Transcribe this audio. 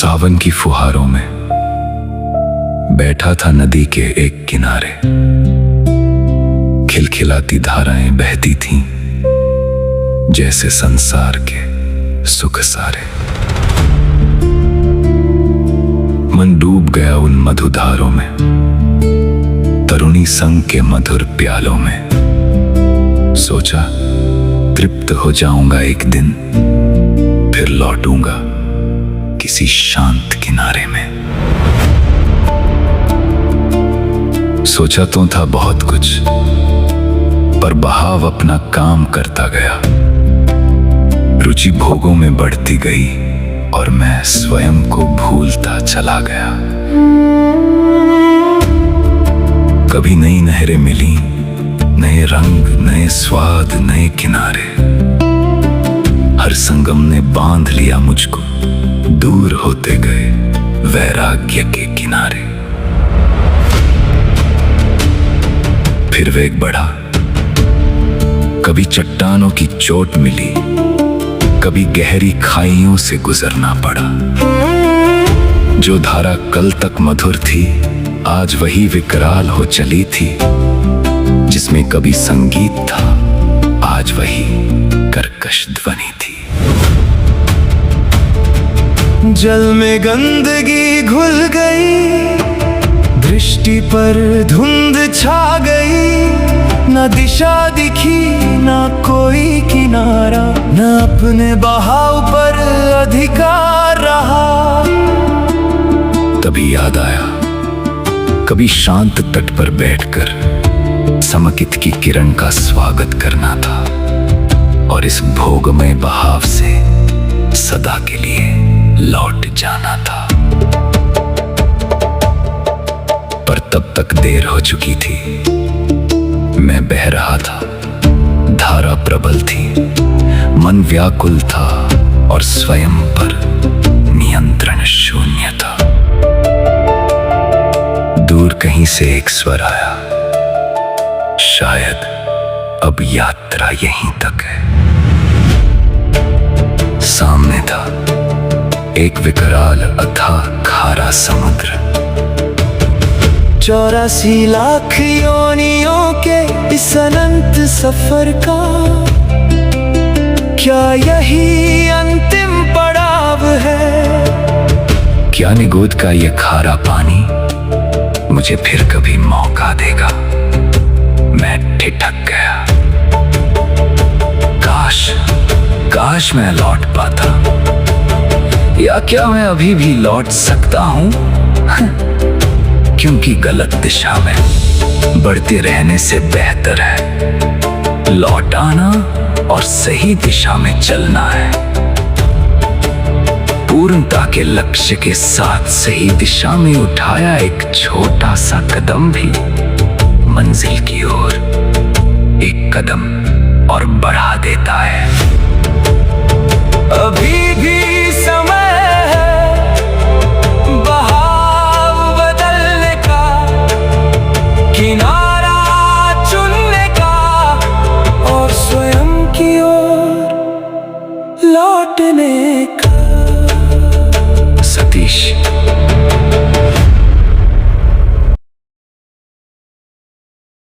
सावन की फुहारों में बैठा था नदी के एक किनारे। खिलखिलाती धाराएं बहती थीं जैसे संसार के सुख सारे। मन डूब गया उन मधुधारों में, तरुणी संग के मधुर प्यालों में। सोचा तृप्त हो जाऊंगा एक दिन, फिर लौटूंगा किसी शांत किनारे में। सोचा तो था बहुत कुछ, पर बहाव अपना काम करता गया। रुचि भोगों में बढ़ती गई और मैं स्वयं को भूलता चला गया। कभी नई नहरें मिली, नए रंग, नए स्वाद, नए किनारे। हर संगम ने बांध लिया मुझको, दूर होते गए वैराग्य के किनारे। फिर वेग बढ़ा, कभी चट्टानों की चोट मिली, कभी गहरी खाइयों से गुजरना पड़ा। जो धारा कल तक मधुर थी, आज वही विकराल हो चली थी। जिसमें कभी संगीत था, आज वही कर्कश ध्वनि थी। जल में गंदगी घुल गई, दृष्टि पर धुंध छा गई। न दिशा दिखी, न कोई किनारा, न अपने बहाव पर अधिकार रहा। तभी याद आया, कभी शांत तट पर बैठकर समकित की किरण का स्वागत करना था और इस भोगमय बहाव से सदा के लिए लौट जाना था। पर तब तक देर हो चुकी थी। मैं बह रहा था, धारा प्रबल थी, मन व्याकुल था और स्वयं पर नियंत्रण शून्य था। दूर कहीं से एक स्वर आया, शायद अब यात्रा यहीं तक है। सामने था एक विकराल अथाह खारा समुद्र। 84 लाख योनियों के इस अनंत सफर का क्या यही अंतिम पड़ाव है? क्या निगोद का ये खारा पानी मुझे फिर कभी मौका देगा? मैं ठिठक गया। काश मैं लौट पाता, या क्या मैं अभी भी लौट सकता हूं? क्योंकि गलत दिशा में बढ़ते रहने से बेहतर है लौट आना और सही दिशा में चलना है। पूर्णता के लक्ष्य के साथ सही दिशा में उठाया एक छोटा सा कदम भी मंजिल की ओर एक कदम और बढ़ा देता है। अभी